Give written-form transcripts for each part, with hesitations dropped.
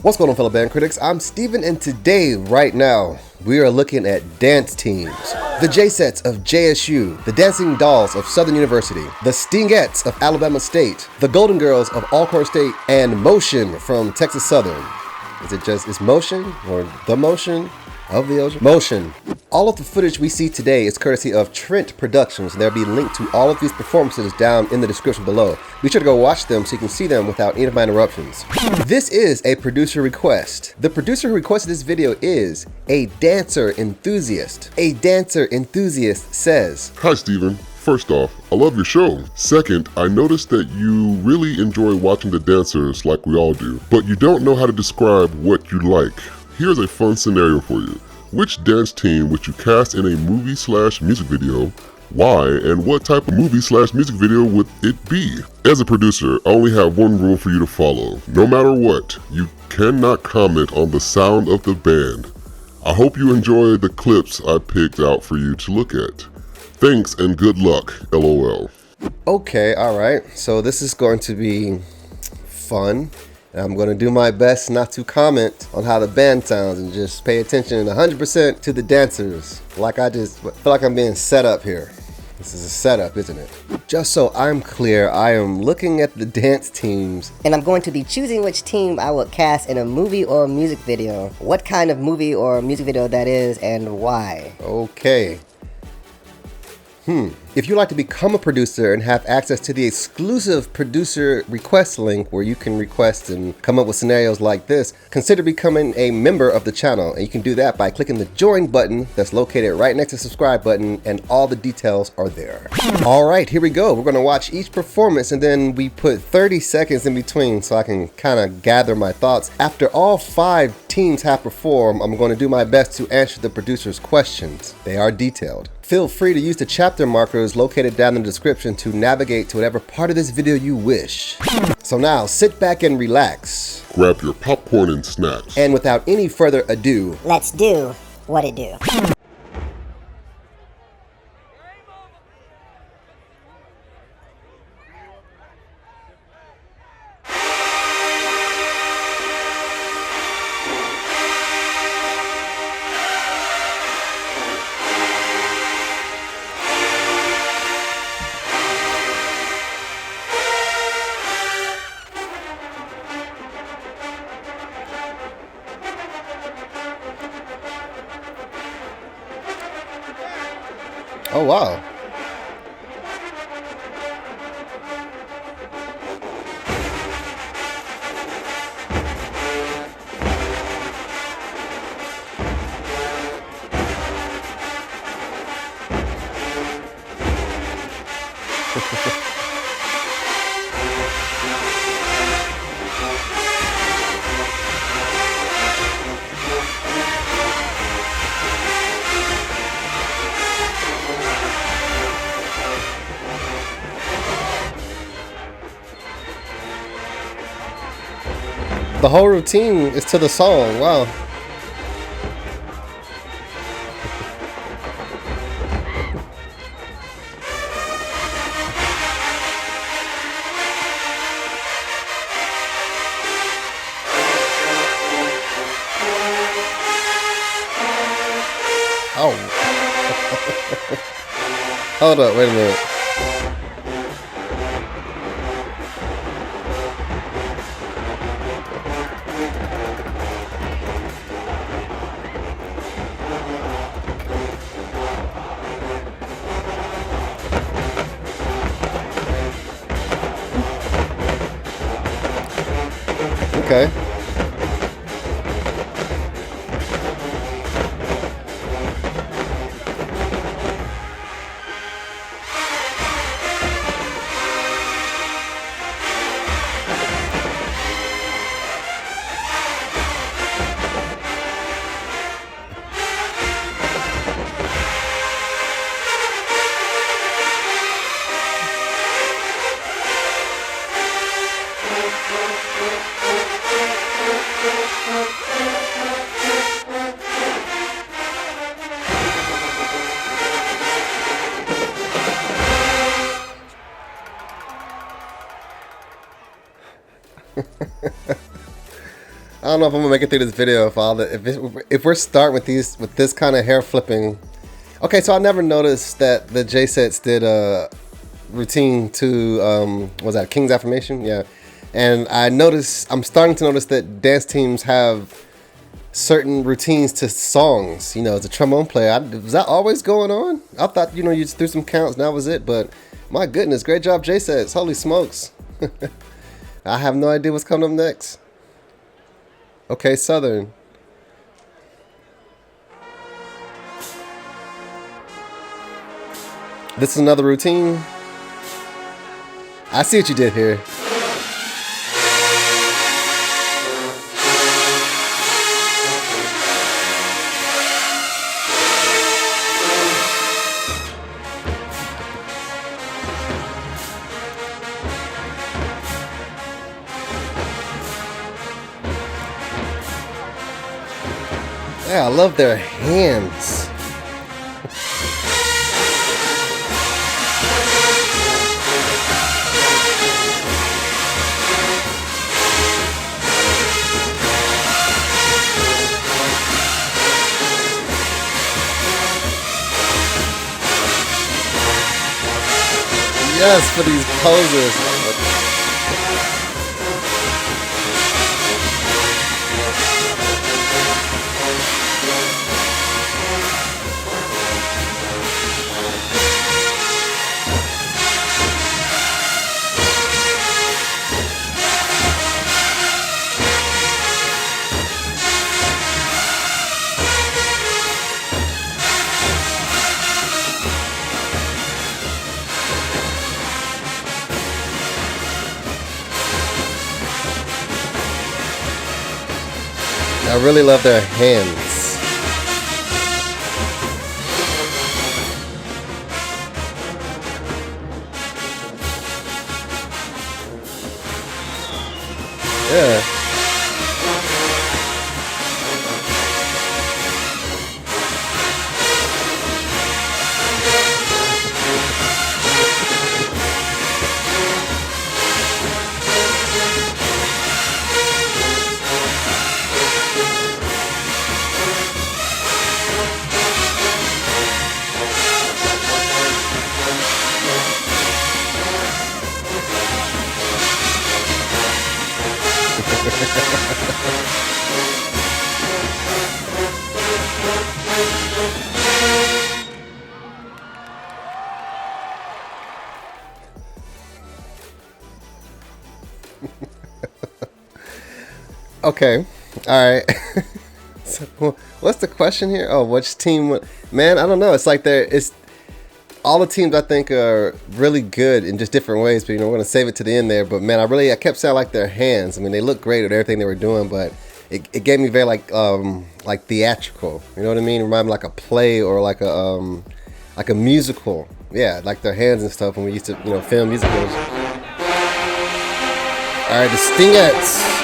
What's going on, fellow band critics? I'm Steven, and today, right now, we are looking at dance teams. The J-Settes of JSU, the Dancing Dolls of Southern University, the Stingettes of Alabama State, the Golden Girls of Alcorn State, and Motion from Texas Southern. Is Motion or the Motion of the Ocean? Motion. All of the footage we see today is courtesy of TRINT Productions, and there'll be linked to all of these performances down in the description below. Be sure to go watch them so you can see them without any of my interruptions. This is a producer request. The producer who requested this video is a dancer enthusiast. A dancer enthusiast says, "Hi Steven. First off, I love your show. Second, I noticed that you really enjoy watching the dancers like we all do, but you don't know how to describe what you like. Here's a fun scenario for you. Which dance team would you cast in a movie/music video? Why, and what type of movie/music video would it be?" As a producer, I only have one rule for you to follow. No matter what, you cannot comment on the sound of the band. I hope you enjoy the clips I picked out for you to look at. Thanks and good luck, LOL. Okay, alright, so this is going to be fun. I'm going to do my best not to comment on how the band sounds and just pay attention 100% to the dancers. Like I just feel like I'm being set up here. This is a setup, isn't it? Just so I'm clear, I am looking at the dance teams, and I'm going to be choosing which team I will cast in a movie or a music video, what kind of movie or music video that is, and why. Okay. If you'd like to become a producer and have access to the exclusive producer request link where you can request and come up with scenarios like this, consider becoming a member of the channel. And you can do that by clicking the join button that's located right next to the subscribe button, and all the details are there. All right, here we go. We're gonna watch each performance and then we put 30 seconds in between so I can kind of gather my thoughts. After all 5 teams have performed, I'm going to do my best to answer the producer's questions. They are detailed. Feel free to use the chapter markers located down in the description to navigate to whatever part of this video you wish. So now, sit back and relax. Grab your popcorn and snacks. And without any further ado, let's do what it do. oh wow. The whole routine is to the song. Wow. Oh. Hold up, wait a minute. Okay. don't know if I'm gonna make it through this video if we're starting with this kind of hair flipping. Okay, so I never noticed that the JSettes did a routine to was that King's Affirmation? Yeah, and I'm starting to notice that dance teams have certain routines to songs. You know, as a trombone player, was that always going on? I thought, you know, you just threw some counts and that was it, but my goodness, great job, JSettes. Holy smokes. I have no idea what's coming up next. Okay, Southern. This is another routine. I see what you did here. Yeah, I love their hands. Yes, for these poses. I really love their hands. Yeah. Okay, all right. So, what's the question here? Oh, which team? Man, I don't know. It's like it's all the teams I think are really good in just different ways. But you know, we're gonna save it to the end there. But man, I kept saying I like their hands. I mean, they look great at everything they were doing, but it gave me very like theatrical. You know what I mean? It reminded me like a play or like a musical. Yeah, like their hands and stuff when we used to, you know, film musicals. All right, the Stingettes.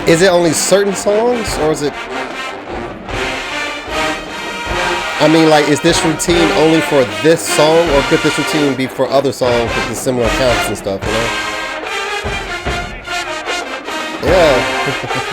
Is it only certain songs, or is it? I mean, like, is this routine only for this song, or could this routine be for other songs with the similar counts and stuff, you know? Yeah.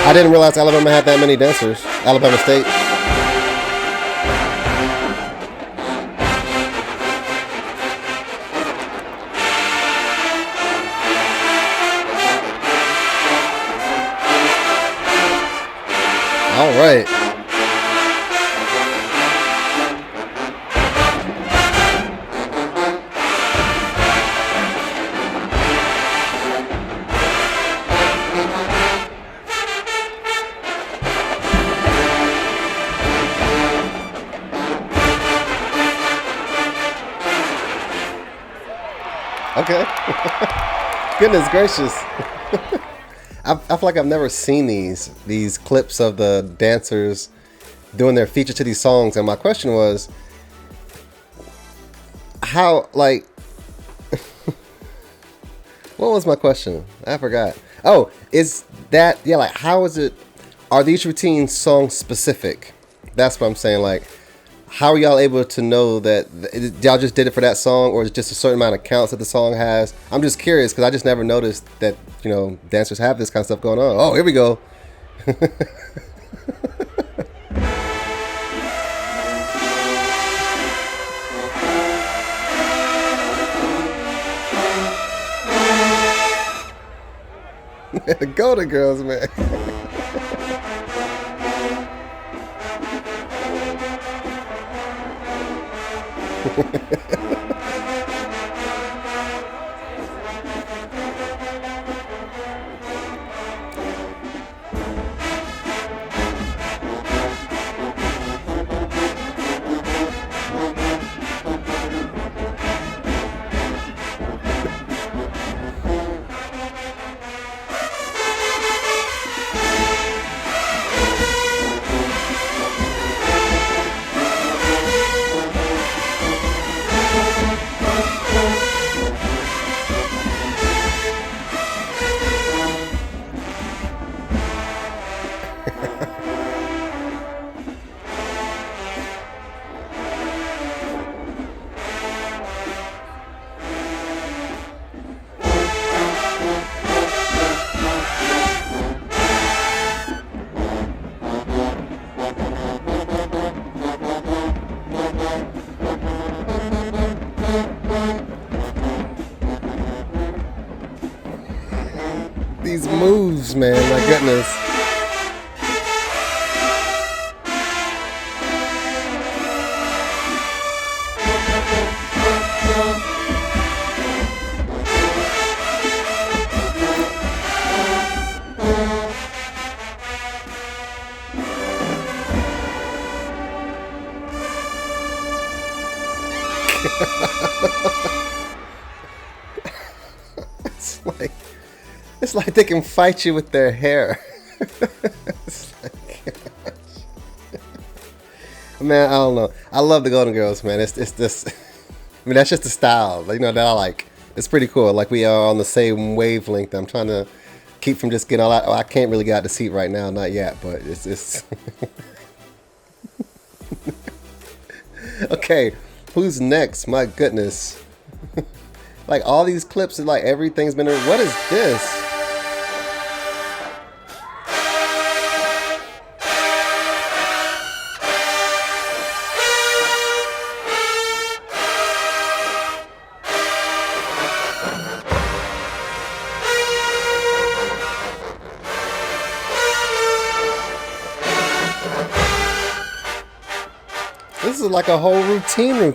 I didn't realize Alabama had that many dancers. Alabama State. All right. Okay. Goodness gracious. I feel like I've never seen these clips of the dancers doing their feature to these songs, and my question was, how, like, what was my question? I forgot. Oh, is that, yeah, like, how is it, are these routines song specific? That's what I'm saying. Like, how are y'all able to know that y'all just did it for that song, or is it just a certain amount of counts that the song has? I'm just curious because I just never noticed that, you know, dancers have this kind of stuff going on. Oh, here we go. Go to girls, man. These moves, man, my goodness. It's like they can fight you with their hair. It's like, man, I don't know. I love the Golden Girls, man. It's this. I mean, that's just the style, you know, that I like. It's pretty cool. Like, we are on the same wavelength. I'm trying to keep from just getting all out. Oh, I can't really get out the seat right now, not yet, but it's. Okay, who's next? My goodness. Like, all these clips and like everything's been. What is this? This is like a whole routine.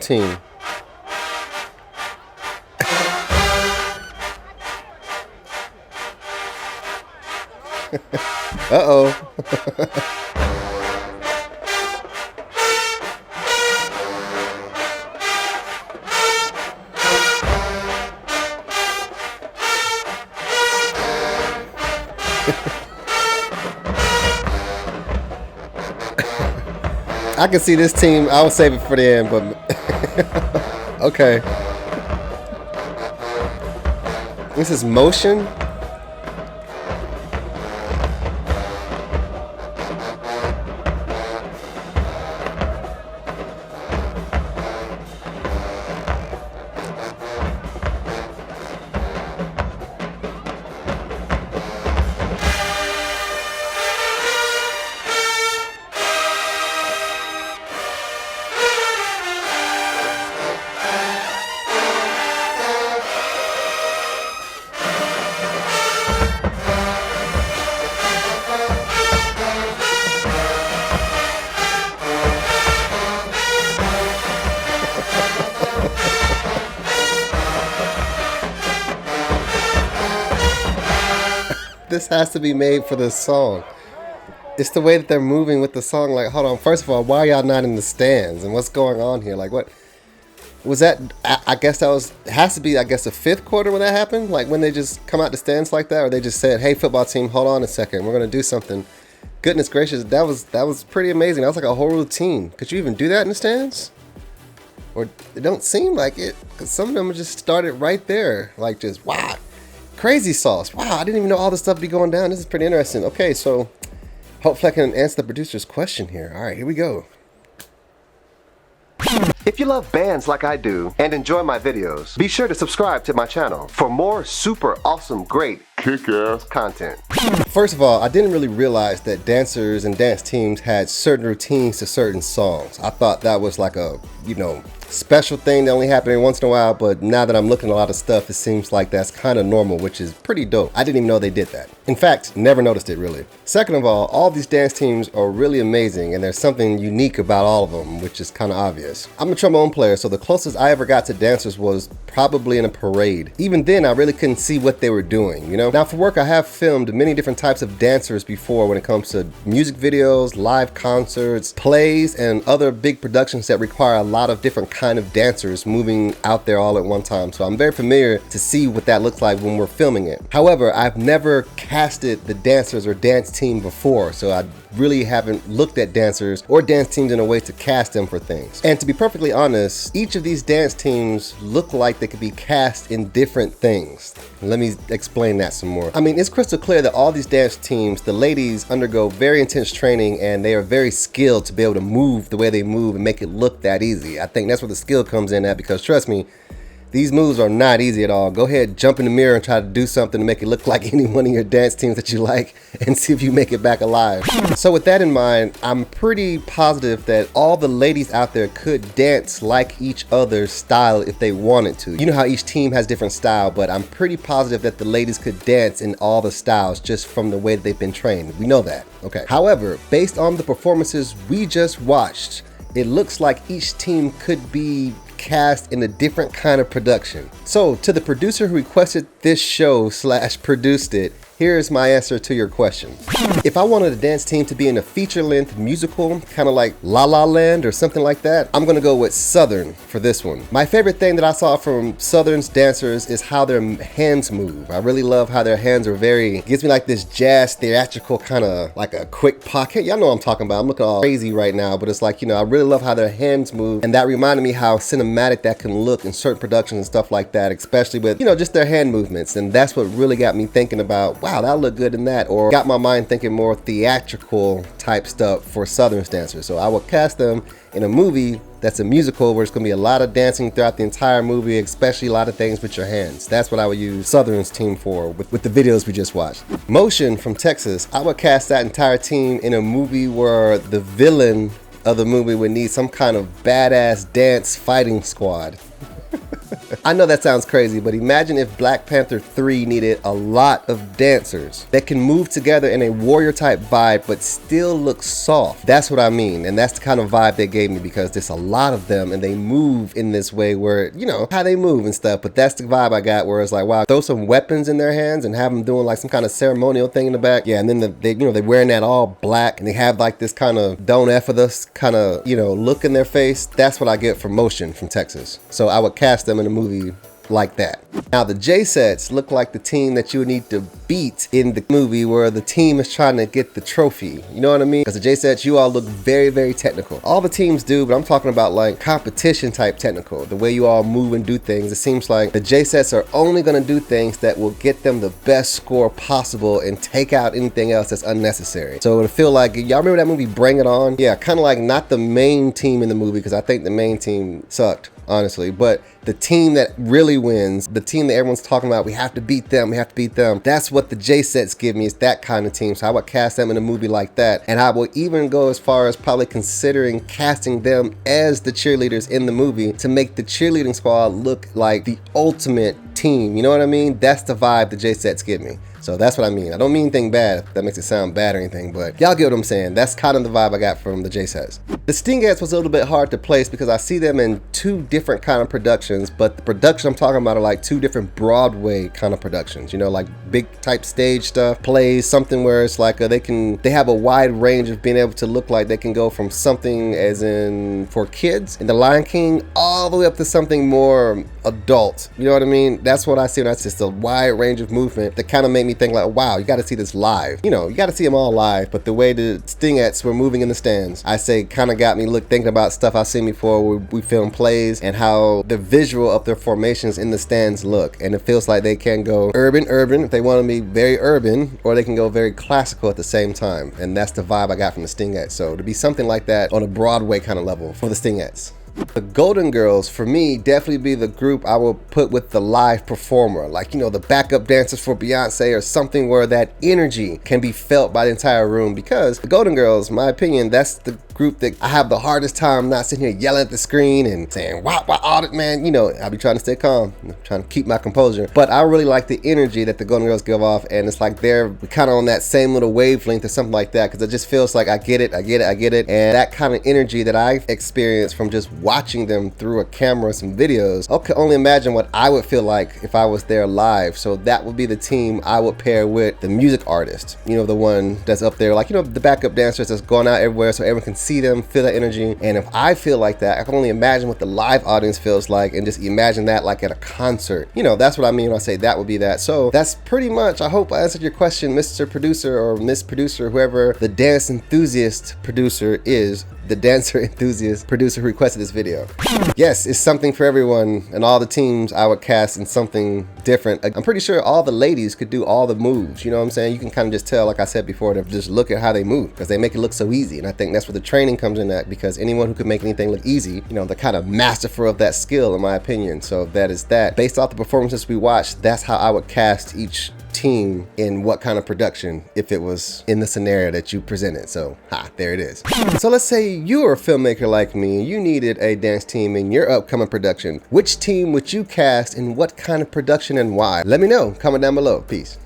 Uh-oh. I can see this team. I'll save it for the end, but okay. This is motion. This has to be made for this song. It's the way that they're moving with the song. Like, hold on. First of all, why are y'all not in the stands? And what's going on here? Like, what was that? I guess that was, has to be, I guess, the fifth quarter when that happened. Like when they just come out the stands like that, or they just said, "Hey, football team, hold on a second. We're gonna do something." Goodness gracious, that was pretty amazing. That was like a whole routine. Could you even do that in the stands? Or it don't seem like it, because some of them just started right there, like just wow, crazy sauce. Wow, I didn't even know all this stuff be going down. This is pretty interesting. Okay, so hopefully I can answer the producer's question here. All right, here we go. If you love bands like I do and enjoy my videos, be sure to subscribe to my channel for more super awesome, great, kick-ass content. First of all, I didn't really realize that dancers and dance teams had certain routines to certain songs. I thought that was like a, special thing that only happened every once in a while, but now that I'm looking at a lot of stuff, it seems like that's kind of normal, which is pretty dope. I didn't even know they did that. In fact, never noticed it really. Second of all these dance teams are really amazing, and there's something unique about all of them, which is kind of obvious. I'm a trombone player, so the closest I ever got to dancers was probably in a parade. Even then, I really couldn't see what they were doing, Now for work, I have filmed many different types of dancers before when it comes to music videos, live concerts, plays, and other big productions that require a lot of different kind of dancers moving out there all at one time. So I'm very familiar to see what that looks like when we're filming it. However, I've never casted the dancers or dance team before, so I really haven't looked at dancers or dance teams in a way to cast them for things. And to be perfectly honest, each of these dance teams look like they could be cast in different things. Let me explain that some more. I mean, it's crystal clear that all these dance teams, the ladies undergo very intense training, and they are very skilled to be able to move the way they move and make it look that easy. I think that's where the skill comes in at, because trust me, these moves are not easy at all. Go ahead, jump in the mirror and try to do something to make it look like any one of your dance teams that you like and see if you make it back alive. So with that in mind, I'm pretty positive that all the ladies out there could dance like each other's style if they wanted to. You know how each team has different style, but I'm pretty positive that the ladies could dance in all the styles just from the way that they've been trained. We know that. Okay. However, based on the performances we just watched, it looks like each team could be cast in a different kind of production. So to the producer who requested this show / produced it, here's my answer to your question. If I wanted a dance team to be in a feature-length musical, kind of like La La Land or something like that, I'm gonna go with Southern for this one. My favorite thing that I saw from Southern's dancers is how their hands move. I really love how their hands are gives me like this jazz theatrical kind of like a quick pocket. Y'all know what I'm talking about. I'm looking all crazy right now, but it's like, I really love how their hands move, and that reminded me how cinematic that can look in certain productions and stuff like that, especially with, just their hand movements. And that's what really got me thinking about, wow, that looked good in that, or got my mind thinking more theatrical type stuff for Southern dancers. So I would cast them in a movie that's a musical where it's gonna be a lot of dancing throughout the entire movie, especially a lot of things with your hands. That's what I would use Southern's team for with the videos we just watched. Motion from Texas, I would cast that entire team in a movie where the villain of the movie would need some kind of badass dance fighting squad. I know that sounds crazy, but imagine if Black Panther 3 needed a lot of dancers that can move together in a warrior type vibe but still look soft. That's what I mean, and that's the kind of vibe they gave me, because there's a lot of them and they move in this way where, how they move and stuff, but that's the vibe I got, where it's like, wow, throw some weapons in their hands and have them doing like some kind of ceremonial thing in the back. Yeah, and then they're wearing that all black and they have like this kind of don't F with us kind of, look in their face. That's what I get from Motion from Texas. So I would cast them in a movie like that. Now the J-Settes look like the team that you would need to beat in the movie where the team is trying to get the trophy. You know what I mean? Because the J-Settes, you all look very, very technical. All the teams do, but I'm talking about like competition type technical. The way you all move and do things. It seems like the J-Settes are only going to do things that will get them the best score possible and take out anything else that's unnecessary. So it'll feel like, y'all remember that movie Bring It On? Yeah, kind of like not the main team in the movie, because I think the main team sucked, honestly, but the team that really wins, the team that everyone's talking about, we have to beat them, that's what the J-Settes give me, is that kind of team. So I would cast them in a movie like that, and I will even go as far as probably considering casting them as the cheerleaders in the movie to make the cheerleading squad look like the ultimate team. You know what I mean? That's the vibe the J-Settes give me. So that's what I mean. I don't mean anything bad, if that makes it sound bad or anything, but y'all get what I'm saying. That's kind of the vibe I got from the J-Settes. The Stingettes was a little bit hard to place because I see them in two different kind of productions, but the production I'm talking about are like two different Broadway kind of productions, you know, like big type stage stuff, plays, something where it's like they have a wide range of being able to look like they can go from something as in for kids in The Lion King all the way up to something more adult. You know what I mean? That's what I see when I see just a wide range of movement that kind of made me think like, wow, you got to see this live. You know, you got to see them all live, but the way the Stingettes were moving in the stands, I say kind of got me thinking about stuff I've seen before where we film plays and how the visual of their formations in the stands look. And it feels like they can go urban if they want to be very urban, or they can go very classical at the same time. And that's the vibe I got from the Stingettes. So to be something like that on a Broadway kind of level for the Stingettes. The Golden Girls, for me, definitely be the group I will put with the live performer. Like, you know, the backup dancers for Beyonce or something where that energy can be felt by the entire room. Because the Golden Girls, in my opinion, that's the group that I have the hardest time not sitting here yelling at the screen and saying, wow, audit, man. You know, I'll be trying to stay calm, trying to keep my composure. But I really like the energy that the Golden Girls give off. And it's like they're kind of on that same little wavelength or something like that. Because it just feels like I get it. And that kind of energy that I've experienced from just watching them through a camera, some videos, I can only imagine what I would feel like if I was there live. So that would be the team I would pair with the music artist, you know, the one that's up there, like, you know, the backup dancers that's going out everywhere so everyone can see them, feel that energy. And if I feel like that, I can only imagine what the live audience feels like, and just imagine that like at a concert. You know, that's what I mean when I say that would be that. So that's pretty much, I hope I answered your question, Mr. Producer or Miss Producer, whoever the dance enthusiast producer is, the dancer enthusiast producer who requested this video. Yes, it's something for everyone, and all the teams I would cast in something different. I'm pretty sure all the ladies could do all the moves, you know what I'm saying? You can kind of just tell, like I said before, to just look at how they move, because they make it look so easy. And I think that's where the training comes in at, because anyone who could make anything look easy, you know, they're kind of masterful of that skill, in my opinion. So that is that. Based off the performances we watched, that's how I would cast each team in what kind of production if it was in the scenario that you presented. So there it is. So let's say you're a filmmaker like me and you needed a dance team in your upcoming production. Which team would you cast in what kind of production and why? Let me know. Comment down below. Peace.